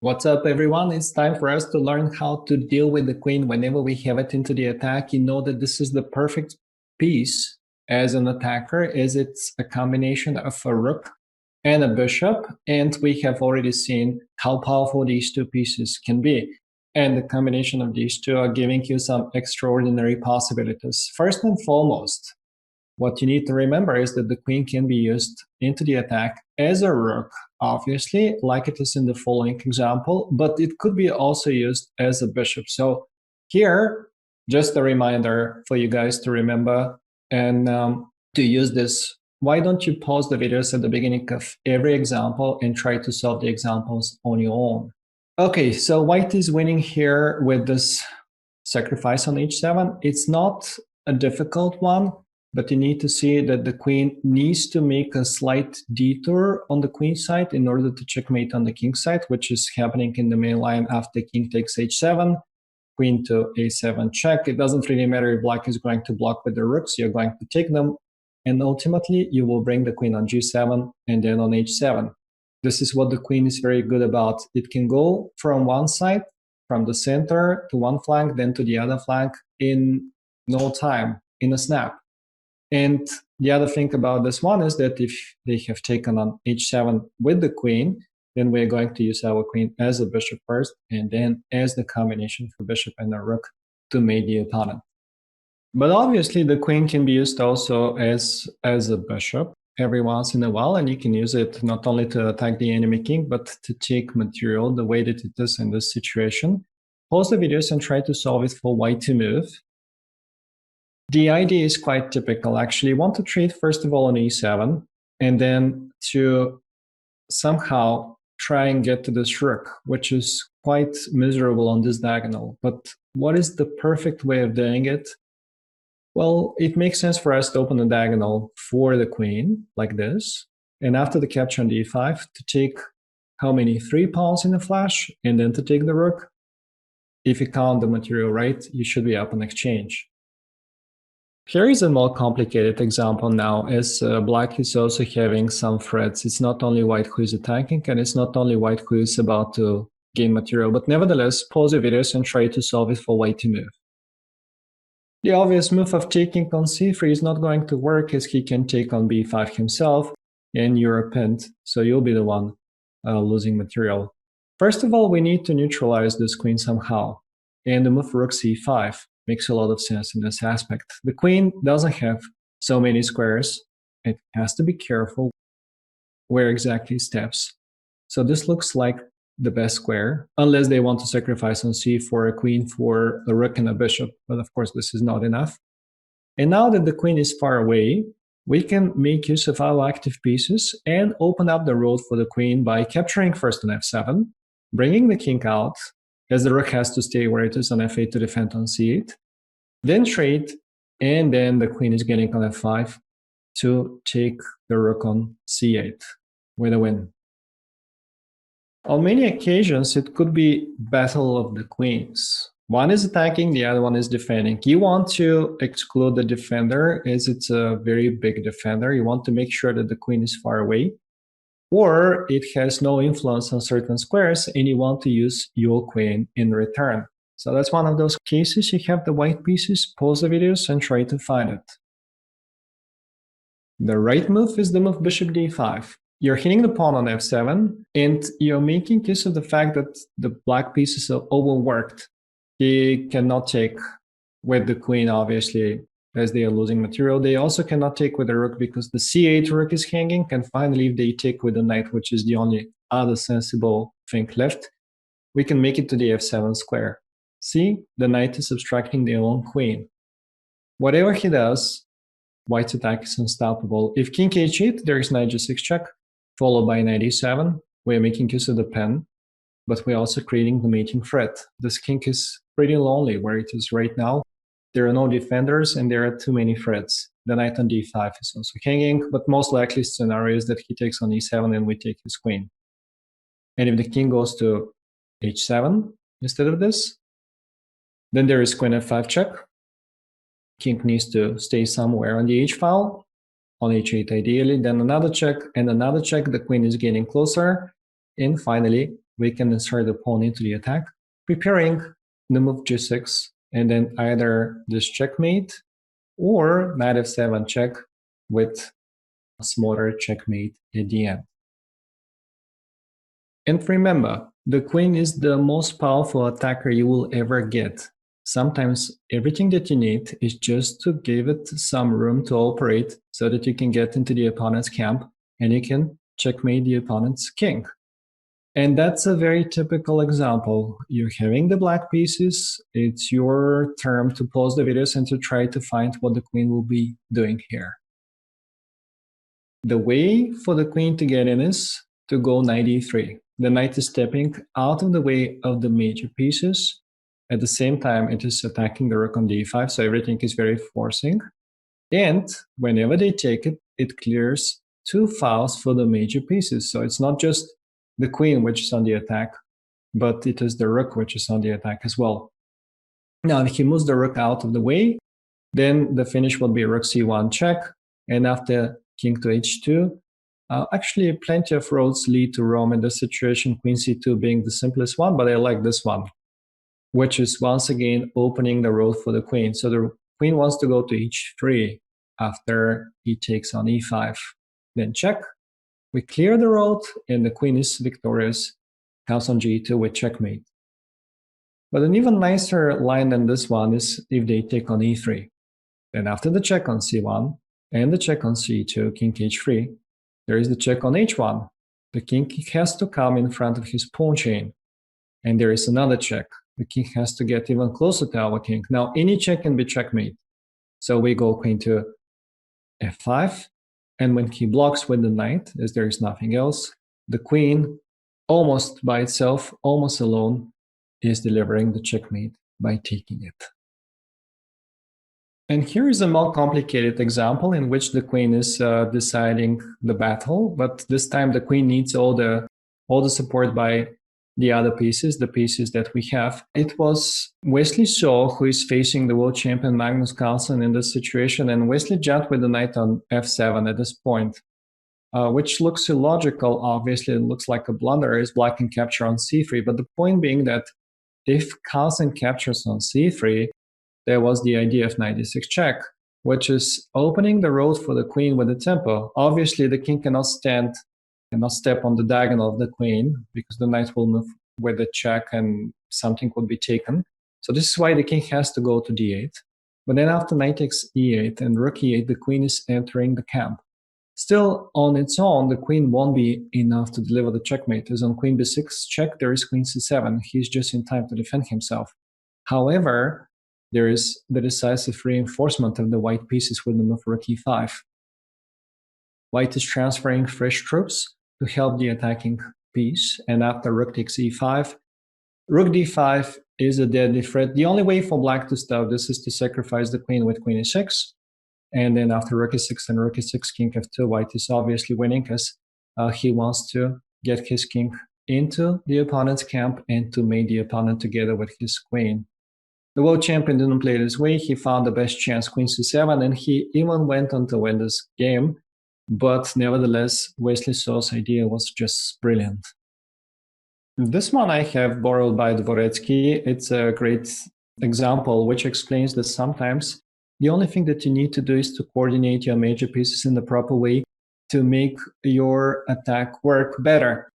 What's up, everyone? It's time for us to learn how to deal with the queen whenever we have it into the attack. You know that this is the perfect piece as an attacker, as it's a combination of a rook and a bishop, and we have already seen how powerful these two pieces can be. And the combination of these two are giving you some extraordinary possibilities. First and foremost, what you need to remember is that the queen can be used into the attack as a rook, obviously, like it is in the following example, but it could be also used as a bishop. So here, just a reminder for you guys to remember and to use this. Why don't you pause the videos at the beginning of every example and try to solve the examples on your own? Okay, so white is winning here with this sacrifice on h7. It's not a difficult one, but you need to see that the queen needs to make a slight detour on the queen side in order to checkmate on the king side, which is happening in the main line after king takes h7, queen to a7 check. It doesn't really matter if black is going to block with the rooks, you're going to take them, and ultimately you will bring the queen on g7 and then on h7. This is what the queen is very good about. It can go from one side, from the center to one flank, then to the other flank in no time, in a snap. And the other thing about this one is that if they have taken on h7 with the queen, then we're going to use our queen as a bishop first, and then as the combination for bishop and a rook to mate the opponent. But obviously the queen can be used also as a bishop every once in a while, and you can use it not only to attack the enemy king, but to take material the way that it is in this situation. Pause the videos and try to solve it for white to move. The idea is quite typical, actually. You want to trade first of all on e7, and then to somehow try and get to this rook, which is quite miserable on this diagonal. But what is the perfect way of doing it? Well, it makes sense for us to open the diagonal for the queen, like this, and after the capture on d5, to take how many? 3 pawns in a flash, and then to take the rook. If you count the material right, you should be up on exchange. Here is a more complicated example now, as black is also having some threats. It's not only white who is attacking, and it's not only white who is about to gain material, but nevertheless, pause the videos and try to solve it for white to move. The obvious move of taking on c3 is not going to work, as he can take on b5 himself, and you're pinned, so you'll be the one losing material. First of all, we need to neutralize this queen somehow, and the move rook c5 makes a lot of sense in this aspect. The queen doesn't have so many squares. It has to be careful where exactly it steps. So this looks like the best square, unless they want to sacrifice on c4 a queen for a rook and a bishop. But of course, this is not enough. And now that the queen is far away, we can make use of our active pieces and open up the road for the queen by capturing first on f7, bringing the king out, as the rook has to stay where it is on f8 to defend on c8, then trade, and then the queen is getting on f5 to take the rook on c8 with a win. On many occasions, it could be battle of the queens. One is attacking, the other one is defending. You want to exclude the defender, as it's a very big defender. You want to make sure that the queen is far away, or it has no influence on certain squares, and you want to use your queen in return. So that's one of those cases. You have the white pieces, pause the videos, and try to find it. The right move is the move bishop d5. You're hitting the pawn on f7, and you're making use of the fact that the black pieces are overworked. He cannot take with the queen, obviously, as they are losing material. They also cannot take with the rook because the c8 rook is hanging, and finally if they take with the knight, which is the only other sensible thing left, we can make it to the f7 square. See, the knight is obstructing their own queen. Whatever he does, white's attack is unstoppable. If king h8, there is knight g6 check, followed by knight e7. We're making use of the pen, but we're also creating the mating threat. This king is pretty lonely where it is right now. There are no defenders, and there are too many threats. The knight on d5 is also hanging, but most likely scenario is that he takes on e7 and we take his queen. And if the king goes to h7 instead of this, then there is queen f5 check. King needs to stay somewhere on the h-file, on h8 ideally, then another check and another check. The queen is getting closer, and finally we can insert the pawn into the attack, preparing the move g6, and then either this checkmate or knight f7 check with a smaller checkmate at the end. And remember, the queen is the most powerful attacker you will ever get. Sometimes everything that you need is just to give it some room to operate so that you can get into the opponent's camp and you can checkmate the opponent's king. And that's a very typical example. You're having the black pieces. It's your turn to pause the videos and to try to find what the queen will be doing here. The way for the queen to get in is to go knight e3. The knight is stepping out of the way of the major pieces. At the same time, it is attacking the rook on d5, so everything is very forcing. And whenever they take it, it clears two files for the major pieces. So it's not just the queen which is on the attack, but it is the rook which is on the attack as well. Now, if he moves the rook out of the way, then the finish will be rook c1 check, and after king to h2, actually plenty of roads lead to Rome in this situation, queen c2 being the simplest one, but I like this one, which is once again opening the road for the queen. So the queen wants to go to h3 after he takes on e5, then check. We clear the road, and the queen is victorious, comes on g2 with checkmate. But an even nicer line than this one is if they take on e3. Then after the check on c1 and the check on c2, king h3, there is the check on h1. The king has to come in front of his pawn chain. And there is another check. The king has to get even closer to our king. Now, any check can be checkmate. So we go queen to f5. And when he blocks with the knight, as there is nothing else, the queen, almost by itself, almost alone, is delivering the checkmate by taking it. And here is a more complicated example in which the queen is deciding the battle, but this time the queen needs all the support by the other pieces, the pieces that we have. It was Wesley So who is facing the world champion Magnus Carlsen in this situation, and Wesley jumped with the knight on f7 at this point, which looks illogical. Obviously, it looks like a blunder, as black can capture on c3, but the point being that if Carlsen captures on c3, there was the idea of knight e6 check, which is opening the road for the queen with the tempo. Obviously, the king cannot step on the diagonal of the queen because the knight will move with the check and something would be taken. So this is why the king has to go to d8. But then after knight takes e8 and rook e8, the queen is entering the camp. Still, on its own, the queen won't be enough to deliver the checkmate. As on queen b6 check, there is queen c7. He's just in time to defend himself. However, there is the decisive reinforcement of the white pieces with the move rook e5. White is transferring fresh troops to help the attacking piece, and after rook takes e5, rook d5 is a deadly threat. The only way for black to stop this is to sacrifice the queen with queen e6, and then after rook e6 and rook e6, king f2, white is obviously winning as he wants to get his king into the opponent's camp and to mate the opponent together with his queen. The world champion didn't play this way. He found the best chance, queen c7, and he even went on to win this game. But nevertheless, Wesley So's idea was just brilliant. This one I have borrowed by Dvoretsky. It's a great example which explains that sometimes the only thing that you need to do is to coordinate your major pieces in the proper way to make your attack work better.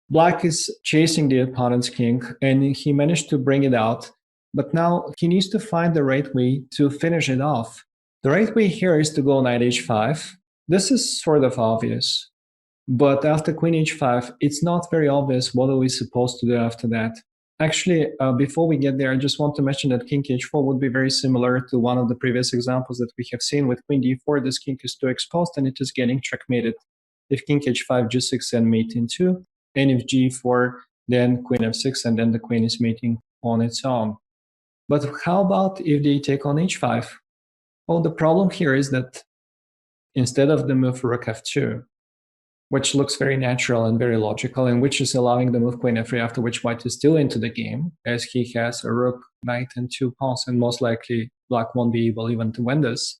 Black is chasing the opponent's king, and he managed to bring it out. But now he needs to find the right way to finish it off. The right way here is to go knight h5. This is sort of obvious. But after queen h5, it's not very obvious what are we supposed to do after that. Actually, before we get there, I just want to mention that king h4 would be very similar to one of the previous examples that we have seen with queen d4. This king is too exposed and it is getting checkmated. If king h5, g6 and mate in 2, and if g4, then queen f6, and then the queen is mating on its own. But how about if they take on h5? Well, the problem here is that instead of the move rook f2, which looks very natural and very logical, and which is allowing the move queen f3, after which white is still into the game, as he has a rook, knight, and 2 pawns, and most likely black won't be able even to win this.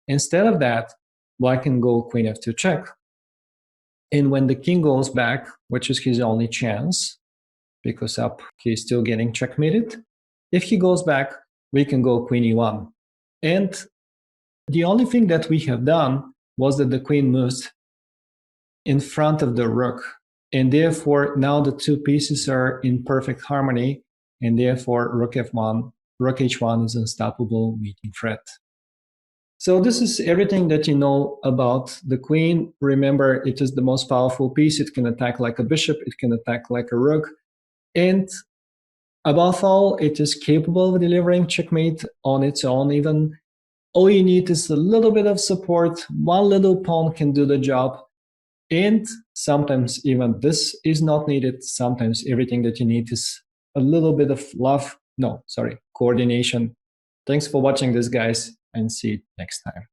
Instead of that, black can go queen f2 check. And when the king goes back, which is his only chance, because up he's still getting checkmated. If he goes back, we can go queen e1. And the only thing that we have done was that the queen moves in front of the rook. And therefore, now the two pieces are in perfect harmony. And therefore, rook f1, rook h1 is unstoppable meeting threat. So this is everything that you know about the queen. Remember, it is the most powerful piece. It can attack like a bishop. It can attack like a rook. And above all, it is capable of delivering checkmate on its own. Even all you need is a little bit of support. One little pawn can do the job. And sometimes even this is not needed. Sometimes everything that you need is a little bit of coordination. Thanks for watching this, guys, and see you next time.